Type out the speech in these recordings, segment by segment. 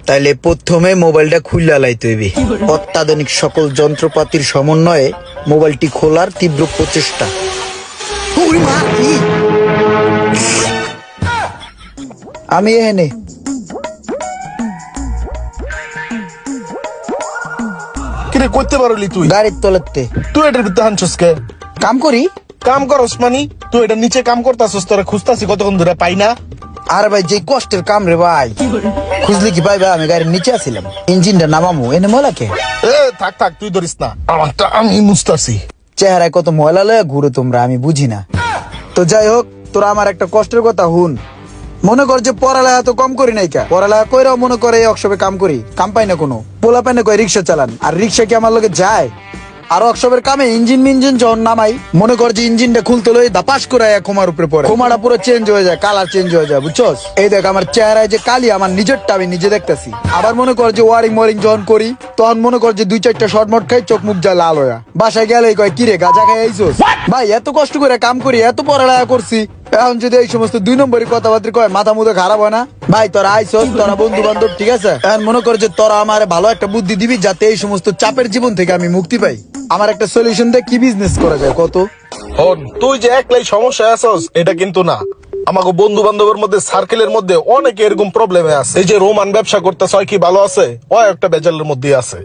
তাইলে প্রথমে মোবাইলটা খুললা লাইতে হইবে। অত্যাধুনিক সকল যন্ত্রপাতির সমন্বয়ে মোবাইলটি খোলার তীব্র প্রচেষ্টা। আমি এখানে কিরে করতে পারলি তুই গাড়ির তলাতে তুই এটার ভিতরে হানছস কে? কাম করি। কাম করস মানি তুই এটা নিচে কাম করতাছস, তোরা খুঁজতাছি কতক্ষণ ধরে পাই না। আর ভাই যে কষ্টের কাম রে ভাই, খুঁজলি কি ভাই? আমি গাড়ির নিচে আছিলাম, ইঞ্জিনটা নামামু এনে ময়লাকে। এ থাক থাক তুই ধরিস না, আমারটা আমি মুছতাছি। চেহারায় কত ময়লা লয়ে ঘুরো তোমরা, আমি বুঝি না। তো যাই হোক, তোরা আমার একটা কষ্টের কথা হুন। মনে কর যে পড়ালেখা তো কম করি নাই কা, পড়ালেখা কইরাও মনে করে অকসবে কাম করি, কাম পাই না কোনো। পোলা পাই না কয় রিক্সা চালান, আর রিক্সা কি আমার লগে যায়? আর অকসবের কামে ইঞ্জিন মিঞ্জিন যখন নামাই, মনে কর যে ইঞ্জিনটা খুলতে লই দাপাস করে খোমার উপরে পড়ে, খোমাটা পুরো চেঞ্জ হয়ে যায়, কালার চেঞ্জ হয়ে যায়, বুঝছস? এই দেখ আমার চেহারায় যে কালি, আমার নিজেরটা আমি নিজে দেখতেছি। আবার মনে কর যে ওয়ারিং মোয়ারিং যখন করি, তখন মনে কর যে 2-4টা শর্ট মোট খাই, চোখ মুখ যায় লাল হয়ে। বাসায় গেলে কয় কিরে গাঁজা খাই আইছস? ভাই এত কষ্ট করে কাম করি, এত পড়ালেখা করছি, এখন যদি এই সমস্ত 2 নম্বরই কথাবার্তা কয়, মাথা মুদে খারাপ হয় না? ভাই তোরা আইছস, তোরা বন্ধু বান্ধব, ঠিক আছে? এখন মনে কর যে তোরা আমার ভালো একটা বুদ্ধি দিবি, যাতে এই সমস্ত চাপের জীবন থেকে আমি মুক্তি পাই। আমার একটা সলিউশন দে, কি বিজনেস করা যায় কত? হন তুই যে একলাই সমস্যা আছস এটা কিন্তু না, আমাকে বন্ধু বান্ধবের মধ্যে সার্কেলের মধ্যে অনেকে এরকম প্রবলেমে আছে। এই যে রোমান ব্যবসা করতেছ, হয় কি ভালো আছে? ও একটা বেজালের মধ্যে আছে।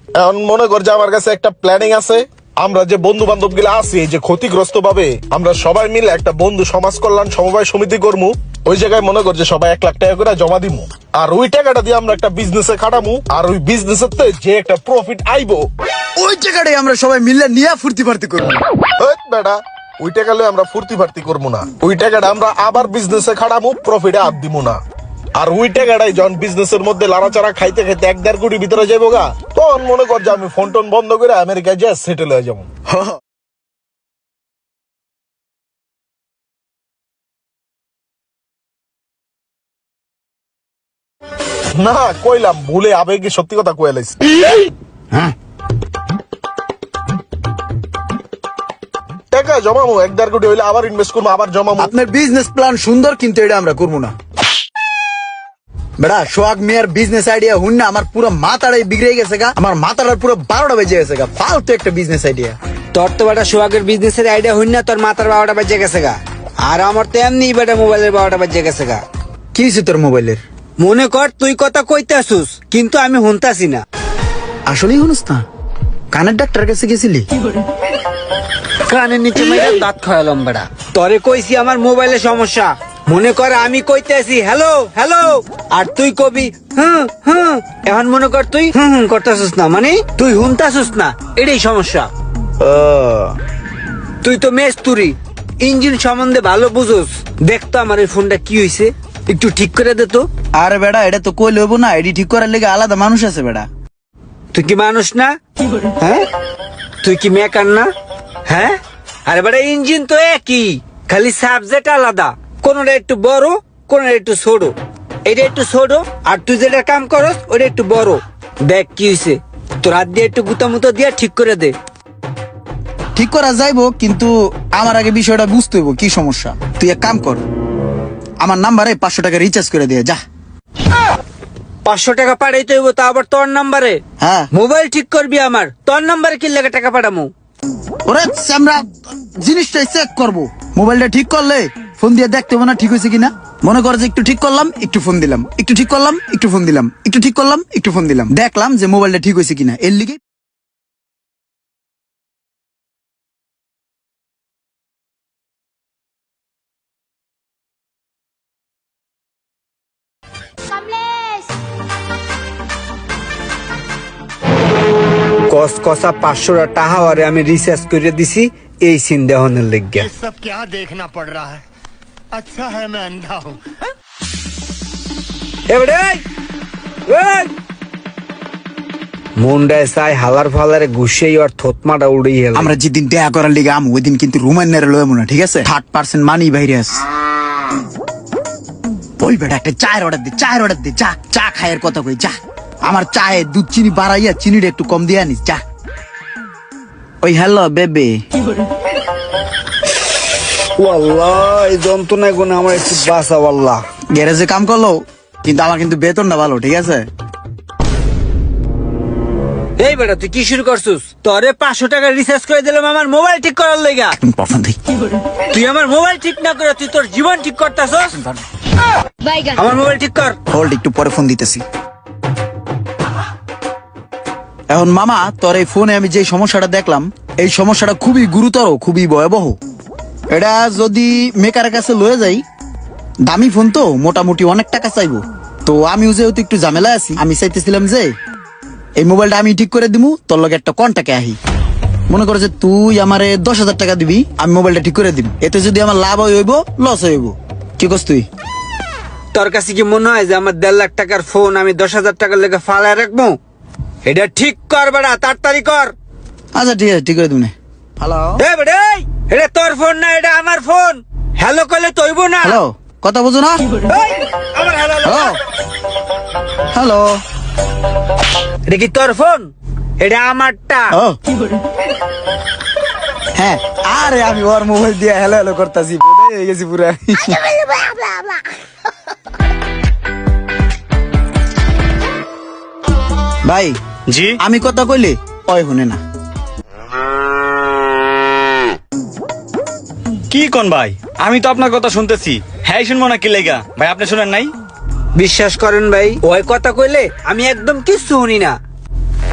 এখন মনে কর যে আমার কাছে একটা প্ল্যানিং আছে। আমরা যে বন্ধু বান্ধব গুলা আছি, এই যে ক্ষতিগ্রস্ত ভাবে আমরা সবাই মিলে একটা বন্ধু সমাজ কল্যাণ সমবায় সমিতি করবো। ওই জায়গায় মনে কর যে সবাই 1 লাখ টাকা করে জমা দিমু, আর ওই টাকাটা দিয়ে আমরা একটা বিজনেসে খাটামু, আর ওই বিজনেসের যে একটা প্রফিট আইবো, ওই জায়গাটাই আমরা সবাই মিলে নিয়ে ফুর্তি ফার্তি করবো। বেটা ওই টাকা লয়ে আমরা ফুর্তি ফার্তি করবো না, ওই টাকাটা আমরা আবার বিজনেসে খাটামু, প্রফিটে হাত দিব না। আর ওই টাকাটাই যখন বিজনেসের মধ্যে লাড়াচাড়া খাইতে খাইতে 1-1.5 কোটি ভিতরে যাবো গা, তখন মনে কর যে আমি ফোন টোন বন্ধ করে আমেরিকায় যা সেটেল হয়ে যাবো। না কইলাম ভুলে আবেগে সত্যি কথা কয়ে লাইছি। টাকা জমাবো 1-1.5 কোটি হইলে আবার ইনভেস্ট করবো, আবার জমাবো। আপনার বিজনেস প্ল্যান সুন্দর, কিন্তু এটা আমরা করবো না। বেড়া সোহাগ মিয়ার বিজনেস আইডিয়া হুন না, আমার পুরো মাথাটাই বিগড়ে গেছে গা, আমার মাথাটার পুরো 12টা বেজে গেছে গা। ফালতু একটা বিজনেস আইডিয়া। তোর তো বেটা সোহাগের বিজনেসের আইডিয়া হইন না, তোর মাথার 12টা বাজে গেছে গা। আর আমার তো এমনি বেটা মোবাইলের 12টা বাজে গেছে গা। কি হয়েছে তোর মোবাইলের? মনে কর তুই কথা কইতে আসুস, কিন্তু আমি শুনতাছি না। আসলেই শুনুস না? কানের ডাক্তার কাছে গেছিলি? কানের নিচে মেরে দাঁত খাওয়ালাম বেটা। তরে কইছি আমার মোবাইলের সমস্যা, মনে কর আমি কইতে আসি হ্যালো হ্যালো, আর তুই কবি হুম হুম। এখন মনে কর তুই হুম হুম করতেছিস না, মানে তুই শুনতাছিস না, এটাই সমস্যা। তুই তো মেস্তুরি, ইঞ্জিন সম্বন্ধে ভালো বুঝোস। দেখতো আমার এই ফোনটা কি হয়েছে, একটু ঠিক করে দে তো। আরে বেড়া এটা তো কই লইব না, এডি ঠিক করার লেগে আলাদা মানুষ আছে বেড়া। তুই কি মানুষ না? হ্যাঁ তুই কি মেকার না? হ্যাঁ আরে বেটা ইঞ্জিন তো একই, খালি সাবজেক্ট আলাদা। কোনটা একটু বড়, কোনটা একটু ছোট। এটা একটু ছোট, আর তুই যেটা কাম করস ওটা একটু বড়। দেখ কি হয়েছে, তোর হাত দিয়ে একটু গুতামুতো দিয়ে ঠিক করে দে। ঠিক করা যাইবো, কিন্তু আমার আগে বিষয়টা বুঝতে হইব কি সমস্যা। তুই এক কাম কর, আমার নাম্বারে 500 টাকা রিচার্জ করে দিয়ে যা। 500 টাকা পাঠাইতে হইব, তা আবার তোর নাম্বারে? হ্যাঁ মোবাইল ঠিক করবি আমার, তোর নাম্বারে কি লাগে টাকা পাঠামু? ওরে আমরা জিনিসটা চেক করবো। মোবাইলটা ঠিক করলে ফোন দিয়ে দেখতে হবে না ঠিক হয়েছে কিনা। মনে কর যে একটু ঠিক করলাম, একটু ফোন দিলাম, একটু ঠিক করলাম, একটু ফোন দিলাম, একটু ঠিক করলাম, একটু ফোন দিলাম, দেখলাম যে মোবাইলটা ঠিক হয়েছে কিনা। এর লিগে কস কষা 500 টাকা আরে আমি রিচার্জ করে দিছি এই সিনদেহনের লেগে। सब क्या देखना पड़ रहा है? अच्छा है मैं अंधा हूँ। মুন্ডায় চাই হালার ফালারে ঘুষেই আর থতমাটা উড়েই গেল। আমরা যেদিন দেখা করার লিগে আম, ওই দিন কিন্তু রোমান্যারে লয় মনে, ঠিক আছে? 30% মানি বাইরে আছে। ওই বেটা একটা চায়ের অর্ডার দে, চায়ের অর্ডার দে, যা চা খায়ের কথা কই যা। আমার চায়ে দুধ চিনি বাড়াইয়া চিনিটা একটু কম দিয়ে আনিস যা। ওই হ্যালো বেবে। ওয়াল্লাহ এই যন্ত্রণায় গুণ আমার একটু বাঁচা। ওয়াল্লাহ গ্যারেজে কাম করলো, কিন্তু আমার কিন্তু বেতনটা ভালো, ঠিক আছে? এই বেটা তুই কি শুরু করছিস? তোরে 500 টাকা রিচার্জ করে দিলাম আমার মোবাইল ঠিক করার লেগা। তুই আমার মোবাইল ঠিক না করে তুই তোর জীবন ঠিক করতাছস। আমার মোবাইল ঠিক কর। হোল্ড, একটু পরে ফোন দিতেছি। এখন মামা, তোর এই ফোনে আমি যে সমস্যাটা দেখলাম, এই সমস্যাটা খুবই গুরুতর, খুবই ভয়াবহ। এটা যদি মেকারের কাছে লয়ে যাই, দামি ফোন তো মোটামুটি অনেক টাকা চাইবো। তো আমিও যেহেতু একটু ঝামেলা আছি, আমি চাইতেছিলাম যে এই মোবাইলটা আমি ঠিক করে দিমু, তোর লগে একটা কন্টাক্টে আহি। মনে করো যে তুই আমারে 10,000 টাকা দিবি, আমি মোবাইলটা ঠিক করে দিব। এতে যদি আমার লাভ হইব, লস হইব, কি করছ তুই? তোর কাছে কি মনে হয় যে আমার 1.5 লাখ টাকার ফোন আমি 10,000 টাকার লেগে ফালায় রাখবো? এটা ঠিক কর বেটা, তাড়াতাড়ি কর। আচ্ছা ঠিক আছে, ঠিক করে দিব। হ্যালো এটা তোর ফোন না, এটা আমার ফোন। হ্যালো করলে তৈব না। হ্যালো, কথা বুঝো না? এই, আমার হ্যালো হ্যালো হ্যালো। এটা কি তোর ফোন? এটা আমারটা। ও হ্যাঁ, আরে আমি ওর মোবাইল দিয়ে হ্যালো হ্যালো করতেছি, হয়ে গেছি পুরা। ভাই জি আমি কথা কইলে ওই শুনে না। কি কোন ভাই? আমি তো আপনার কথা শুনতেছি। হ্যাঁ শুনবো না কি লেগা ভাই? আপনি শুনেন নাই? বিশ্বাস করেন ভাই, ওই কথা কইলে আমি একদম কিচ্ছু শুনি না।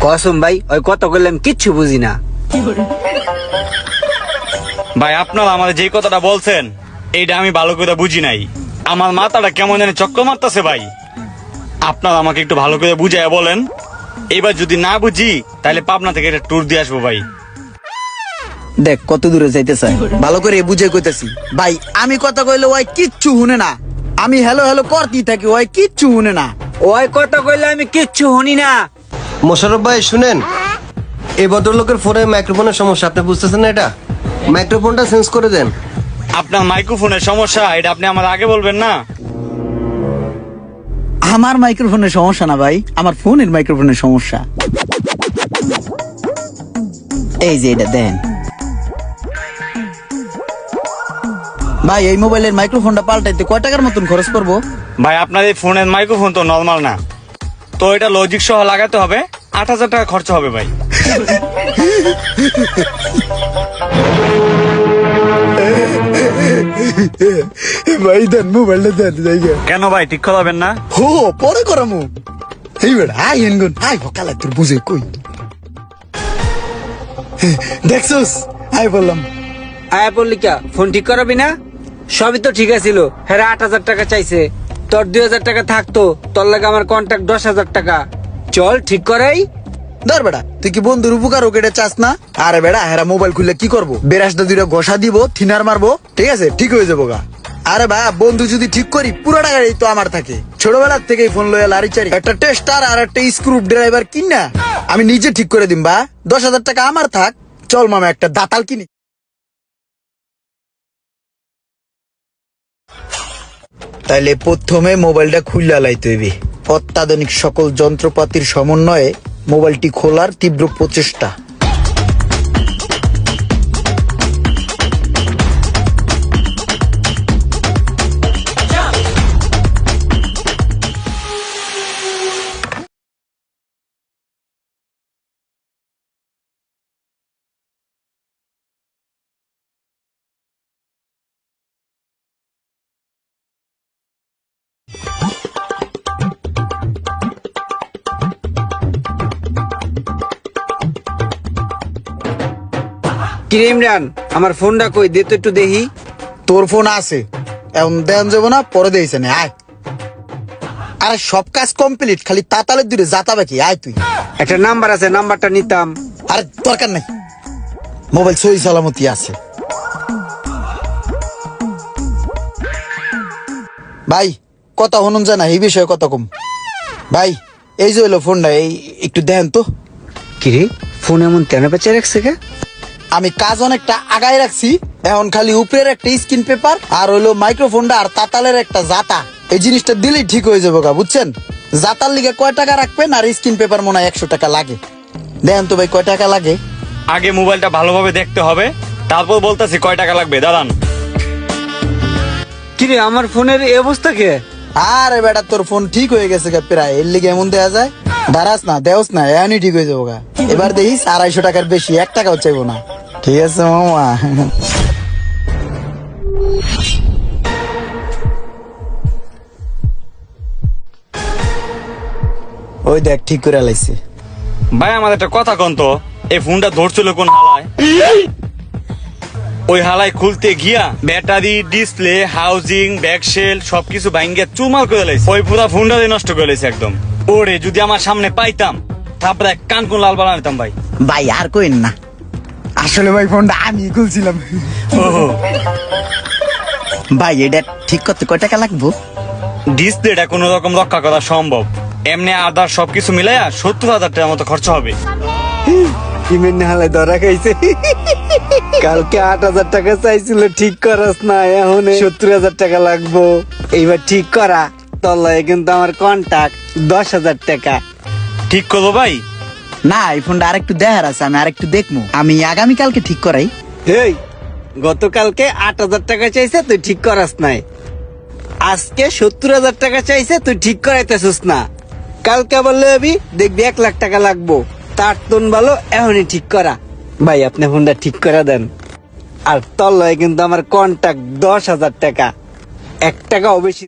কসম ভাই, ওই কথা কইলে আমি কিচ্ছু বুঝি না। ভাই আপনারা আমাদের যেই কথাটা বলছেন এইটা আমি ভালো করে বুঝি নাই। আমার মাথাটা কেমন জানি চক্কর মারতেছে ভাই। আপনারা আমাকে একটু ভালো করে বুঝাইয়া বলেন। এবার যদি না বুঝি তাহলে পাবনা থেকে একটা ট্যুর দিয়ে আসবো ভাই। দেখ কত দূরে যাইতে চাই, ভালো করে বুঝে কইতেছি ভাই। আমি কথা কইলে ওই কিচ্ছু শুনে না, আমি হ্যালো হ্যালো করতেই থাকি, ওই কিচ্ছু শুনে না। ওই কথা কইলে আমি কিচ্ছু শুনি না। মোশাররফ ভাই শুনেন, এই ভদ্রলোকের ফোনে মাইক্রোফোনের সমস্যা, আপনি বুঝতেছেন না? এটা মাইক্রোফোনটা চেঞ্জ করে দেন। আপনার মাইক্রোফোনের সমস্যা, এটা আপনি আমার আগে বলবেন না? আমার মাইক্রোফোনের সমস্যা না ভাই, আমার ফোনের মাইক্রোফোনের সমস্যা। এই যে এটা দেন ভাই, এই মোবাইলের মাইক্রোফোনটা পাল্টাইতে কয় টাকার মতন খরচ করবো? ভাই আপনার এই ফোনের মাইক্রোফোন তো নর্মাল না, তো এটা লজিক সহ লাগাতে হবে। 8,000 টাকা খরচা হবে ভাই। ভাই দেন মোবাইলটা দেন জায়গা। কেন ভাই ঠিক করাবেন না? হো পরে করামু। এই বেড়া আই এনগুন আই হকালা তোর বুঝে কই দেখছস? আই বললাম আয়া পড়লি কা, ফোন ঠিক করাবি না? সবই তো ঠিক আছিল। হ্যাঁ 8,000 টাকা চাইছে, তোর 2,000 টাকা থাকতো, তোর লাগে আমার কন্ট্যাক্ট 10,000 টাকা। চল ঠিক করাই। ধর বেড়া, তুই কি বন্ধুর উপকার ও কেটে চাস না? আরে বেড়া হেরা মোবাইল খুললে কি করবো? বেরাসটা দুইটা ঘষা দিব, থিনার মারবো, ঠিক আছে ঠিক হয়ে যাবো গা। আরে ভাই বন্ধু যদি ঠিক করি পুরো টাকাই তো আমার থাকে। ছোটবেলার থেকেই ফোন লইয়া লারি চারি, একটা টেস্টার আর একটা স্ক্রু ড্রাইভার কিনা আমি নিজে ঠিক করে দিম। বা 10,000 টাকা আমার থাক। চল মামা একটা দাতাল কিনি। তাইলে প্রথমে মোবাইলটা খুললা লাইতে হইবে। অত্যাধুনিক সকল যন্ত্রপাতির সমন্বয়ে মোবাইলটি খোলার তীব্র প্রচেষ্টা। কিরে ইমরান, আমার ফোনটা কই দে তো একটু দেখি। তোর ফোন আছে, এখন দেন যাবো না, পরে দিয়েছে না। আয়, আরে সব কাজ কমপ্লিট, খালি তাতালের দূরে যাতা বাকি। আয় তুই। একটা নাম্বার আছে, নাম্বারটা নিতাম। আরে দরকার নাই, মোবাইল সহি সালামতি আছে। ভাই কথা হনুন যায় না, এই বিষয়ে কথা কম। ভাই এই যে হইলো ফোনটা, এই একটু দেন তো। কিরে ফোন এমন কেন বেঁচে রাখছে কে? আমি কাজ অনেকটা আগায় রাখছি, এখন খালি উপরের একটা স্ক্রিন পেপার আর হইলো মাইক্রোফোনটা আর তাতালের একটা জাতা, এই জিনিসটা দিলেই ঠিক হয়ে যাবো গা, বুঝছেন? জাতার লিগে কয় টাকা রাখবেন আর স্ক্রিন পেপার মনে হয় 100 টাকা লাগে। দেন তো ভাই কয় টাকা লাগে? আগে মোবাইলটা ভালোভাবে দেখতে হবে, তারপর বলতেছি কয় টাকা লাগবে। দাঁড়ান। কিরে আমার ফোনের এই অবস্থা কে? আরে বেটা তোর ফোন ঠিক হয়ে গেছে গা প্রায়, এর লিগে এমন দেয়া যায়? দাঁড়াস না, দেওস না, এখনই ঠিক হয়ে যাবো গা। এবার দেখিস 250 টাকার বেশি 1 টাকাও চাইবো না। ঠিক আছে মামা। ওই দেখ ঠিক করে লাইছে। ভাই আমার একটা কথা কন তো, এই ফোনটা ধরছিল কোন হালায়? ওই হালায় খুলতে গিয়া ব্যাটারি, ডিসপ্লে, হাউজিং, ব্যাকশেল সবকিছু ভাঙ্গিয়া চুরমার করে লাইছে। ওই পুরা ফোনটা নষ্ট করে লাইছে একদম। ওরে যদি আমার সামনে পাইতাম তারপরে কান কোন লাল বানা দিতাম ভাই। ভাই আর কইন না, আসলে ভাই ফোনটা আমি খুলছিলাম। ভাই এটা ঠিক করতে কয় টাকা লাগবো? ডিসপ্লেটা কোন রকম রক্ষা করা সম্ভব, এমনি আদার সবকিছু মিলাইয়া 70,000 টাকার মতো খরচা হবে। কিমেন হালায় ধরা খাইছে। কালকে 8,000 টাকা চাইছিল ঠিক করাস না, এখন 70,000 টাকা লাগবো। এইবার ঠিক করা তলায় কিন্তু আমার কন্টাক্ট 10,000 টাকা। ঠিক করবো ভাই? না এই ফোনটা আরেকটু দেখার আছে, আমি আরেকটু দেখবো। আমি আগামীকালকে ঠিক করাই। এই গতকালকে 8,000 টাকা চাইছে, তুই ঠিক করাস নাই। আজকে 70,000 টাকা চাইছে, তুই ঠিক করাইতেছিস না। কালকে আবার লবি দেখবি 1 লাখ টাকা লাগবো। তার তোন ভালো এখনই ঠিক করা। ভাই আপনি ফোনটা ঠিক করে দেন। আর তলায় কিন্তু আমার কন্টাক্ট 10,000 টাকা, 1 টাকাও বেশি।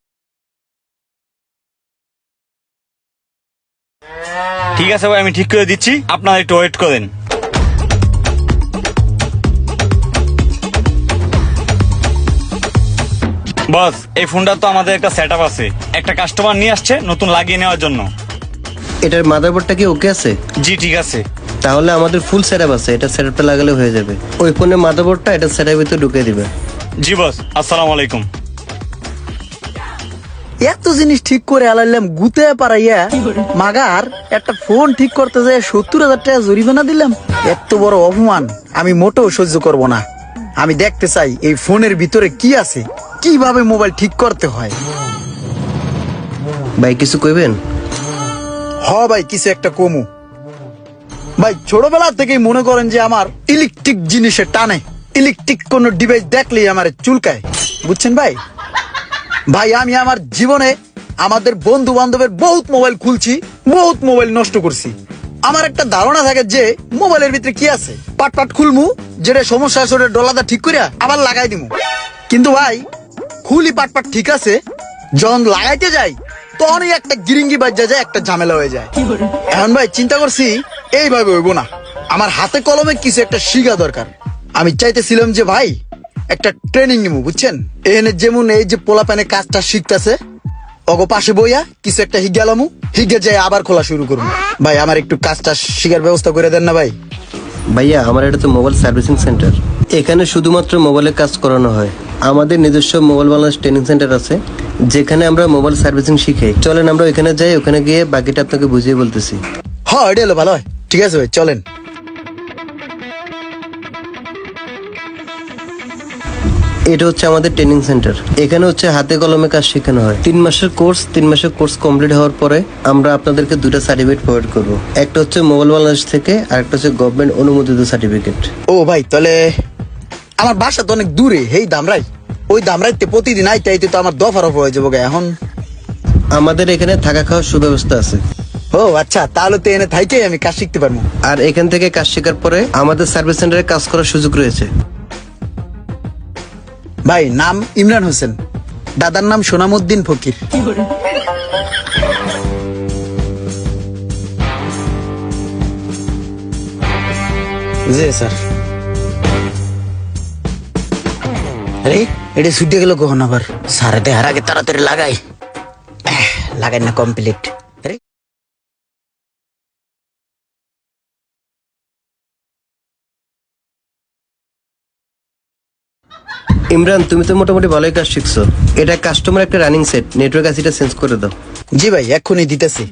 ঠিক আছে ভাই, আমি ঠিক করে দিচ্ছি, আপনারা একটু ওয়েট করেন। বস এই ফোনটা তো আমাদের একটা সেটআপ আছে, একটা কাস্টমার নিয়ে আসছে নতুন লাগিয়ে নেওয়ার জন্য। এটার মাদারবোর্ডটা কি ওকে আছে? জি ঠিক আছে। তাহলে আমাদের ফুল সেটআপ আছে, এটা সেটআপটা লাগালে হয়ে যাবে। ওই ফোনের মাদারবোর্ডটা এটা সেটআপের ভিতরে ঢুকিয়ে দিবে। জি বস, আসসালামু আলাইকুম। এত জিনিস ঠিক করে আলাইলাম, গুতে পারাইয়া মাগার একটা ফোন ঠিক করতে যায় 70,000 টাকা জরিমানা দিলাম। এত বড় অপমান আমি মোটেও সহ্য করব না। আমি দেখতে চাই এই ফোনের ভিতরে কি আছে, কিভাবে মোবাইল ঠিক করতে হয়। ভাই কিছু কইবেন? ভাই কিছু একটা কমু। ভাই ছোটবেলা থেকেই মনে করেন যে আমার ইলেকট্রিক জিনিসে টানে, ইলেকট্রিক কোন ডিভাইস দেখলেই আমার চুলকায়, বুঝছেন ভাই। ভাই আমি আমার জীবনে আমাদের বন্ধু বান্ধবের বহুত মোবাইল খুলছি, বহুত মোবাইল নষ্ট করছি। আমার একটা ধারণা থাকে যে মোবাইলের ভিতরে কি আছে, পাট পাট খুলমু, যেটা সমস্যা আছে ওটা ডলাটা ঠিক করিয়া আবার লাগাই দিমু। কিন্তু ভাই খুলি পাট পাট ঠিক আছে, যখন লাগাইতে যাই তখনই একটা গিরিঙ্গি বাজ্যা যায়, একটা ঝামেলা হয়ে যায়। এখন ভাই চিন্তা করছি এইভাবে হইব না, আমার হাতে কলমে কিছু একটা শিখা দরকার। আমি চাইতেছিলাম যে ভাই একটা ট্রেনিং নিবো, বুঝছেন। এখানে যেমন এই যে পোলা প্যানে কাজটা শিখতেছে, অগো পাশে বইয়া কিছু একটা হিগালামু, হিগে যায় আবার খোলা শুরু করবো। ভাই আমার একটু কাজটা শিখার ব্যবস্থা করে দেন না ভাই। ভাইয়া আমার এটা তো মোবাইল সার্ভিসিং সেন্টার, এখানে শুধুমাত্র মোবাইলের কাজ করানো হয়। আমাদের নিজস্ব মোবাইল বাংলাদেশ ট্রেনিং সেন্টার আছে, যেখানে আমরা মোবাইল সার্ভিসিং শিখাই। চলেন আমরা ওখানে যাই, ওখানে গিয়ে বাকিটা আপনাকে বুঝিয়ে বলতেছি। হ্যাঁ এটা হলো ভালো হয়, ঠিক আছে ভাই চলেন। এটা হচ্ছে আমাদের ট্রেনিং সেন্টার, এখানে হচ্ছে হাতে কলমে কাজ শেখানো হয়। 3 মাসের কোর্স, 3 মাসের কোর্স কমপ্লিট হওয়ার পরে আমরা আপনাদেরকে 2টা সার্টিফিকেট প্রোভাইড করবো। একটা হচ্ছে মোবাইল বাংলাদেশ থেকে, আর একটা হচ্ছে গভর্নমেন্ট অনুমোদিত সার্টিফিকেট। ও ভাই তাহলে আমার বাসা তো অনেক দূরে, এই দামরাই, ওই দামরাইতে প্রতিদিন আইতে আইতে তো আমার দফা রফা হয়ে যাবো গে। এখন আমাদের এখানে থাকা খাওয়ার সুব্যবস্থা আছে। ও আচ্ছা, তাহলে তো এনে থাইকে আমি কাজ শিখতে পারবো। আর এখান থেকে কাজ শেখার পরে আমাদের সার্ভিস সেন্টারে কাজ করার সুযোগ রয়েছে। ভাই নাম ইমরান হোসেন, দাদার নাম সোনামুদ্দিন ফকির। জি স্যার। আরে এটা ছুটে গেল কখন আবার? স্যার দেহার আগে তাড়াতাড়ি লাগাই, লাগাই না কমপ্লিট। আরে ইমরান তুমি তো মোটামুটি ভালোই কাজ শিখছো। এটা কাস্টমার একটা রানিং সেট, নেটওয়ার্ক আছে, এটা চেঞ্জ করে দাও। জি ভাই এক্ষুনি দিতেছি।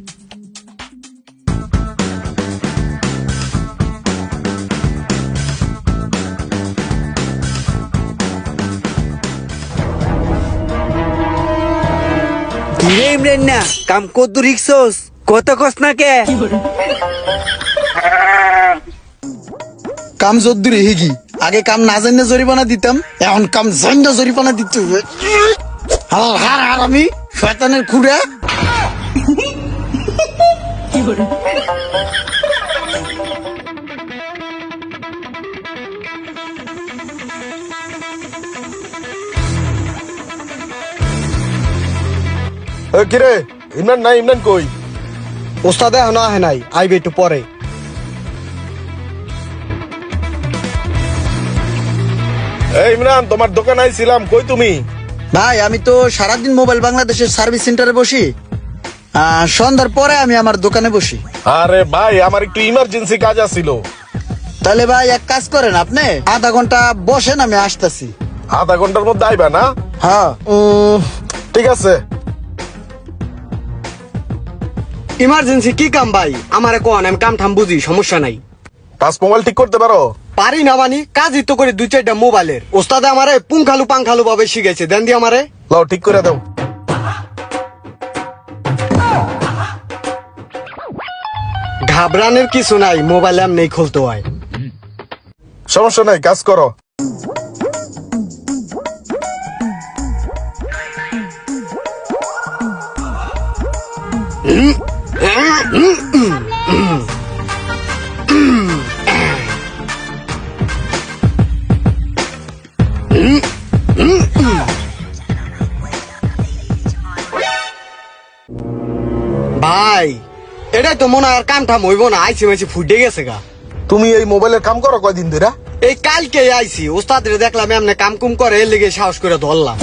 কিরে ইমরান না কাম কত রিক্সোস, কত কস না কে? কাম জোদ্দুরি হিগি, আগে কাম না জানলে জরিমানা দিতাম, এখন কাম জানলে জরিমানা দিতে হবে। হার আমি শয়তানের খুঁড়া। কিরে ইমরান নাই, ইমরান কই? ওস্তাদ এখনো আহে নাই, আইবে একটু পরে। এই ইমরান, তোমার দোকানে আইছিলাম, কই তুমি? ভাই আমি তো সারাদিন মোবাইল বাংলাদেশের সার্ভিস সেন্টারে বসি, সন্ধ্যার পরে আমি আমার দোকানে বসি। আরে ভাই, আমার একটু ইমার্জেন্সি কাজ আছিল। তাহলে ভাই এক কাজ করেন, আপনি আধা ঘন্টা বসেন, আমি আসতেছি। আধা ঘন্টার মধ্যে আইবা না? হ্যাঁ ঠিক আছে। ইমার্জেন্সি কি কাম ভাই? আমারে কোন, আমি কাম ঠাম বুঝি, সমস্যা নাই। টাচ মোবাইল ঠিক করতে পারো? পারি না মানি, কাজই তো করে 2-4টা মোবাইলের। ওস্তাদ আমারে পুঙ্খালু পাংখালু ভাবে শিখাইছে, দেন দি আমারে। লাও ঠিক করে দাও। ঘাবড়ানোর কিছু নাই, মোবাইল এমনি খুলতে হয়। সমস্যা নাই, কাজ করো। ভাই এটাই তো মনে হয় আর কাম ঠাম হইব না, আইসি মাইসি ফুটে গেছে গা। তুমি এই মোবাইলের কাম করো কয়দিন ধরে? এই কালকে আইসি, ওস্তাদের দেখলাম এমনি কাম কুম করে, এর লেগে সাহস করে ধরলাম।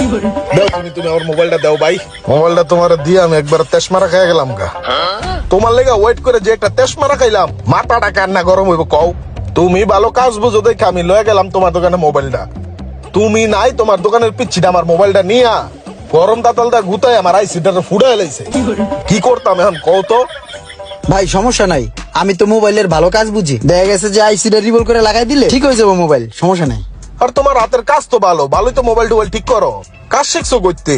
দাও তুমি আমার মোবাইলটা দাও ভাই। মোবাইলটা তোমার দিয়ে আমি একবার তেশমারা খাই গেলাম গা। তোমার লেগে ওয়েট করে যে একটা তেশমারা খাইলাম, মাথাটা কান্না গরম হইব কও। তুমি ভালো কাজ বুঝো দেখে আমি লয়ে গেলাম তোমার দোকানে মোবাইলটা। তুমি নাই, তোমার দোকানের পিচ্ছিটা আমার মোবাইলটা নিয়া গরম তাতালটা গুতায় আমার আইসিটা ফুড়ে এলাইছে। কি করতাম এখন কও তো? ভাই সমস্যা নাই, আমি তো মোবাইলের ভালো কাজ বুঝি। দেখা গেছে যে আইসিটা রিভল করে লাগাই দিলে ঠিক হয়ে যাবো মোবাইল, সমস্যা নাই। আর তোমার হাতের কাজ তো ভালো, ভালোই তো মোবাইল টোবাইল ঠিক করো। কাজ শিখছো করতে?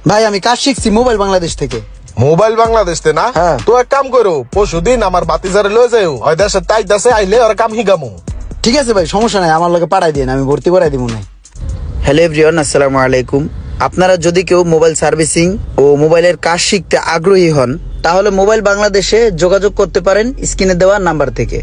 ভাই আমি কাজ শিখছি মোবাইল বাংলাদেশ থেকে। মোবাইল বাংলাদেশে না? হ্যাঁ। তো এক কাম করো, পরশুদিন আমার বাতিজারে লয়ে যাও, ওই দেশের তাই দেশে আইলে আর কাম হিগামু। ঠিক আছে ভাই, সমস্যা নাই, আমার লোকে পাঠাই দিন, আমি ভর্তি করাই দিব না। হ্যালো এভরিওয়ান, আসসালামু আলাইকুম। আপনারা যদি কেউ মোবাইল সার্ভিসিং ও মোবাইলের কাজ শিখতে আগ্রহী হন, তাহলে মোবাইল বাংলাদেশে যোগাযোগ করতে পারেন স্ক্রিনে দেওয়া নাম্বার থেকে।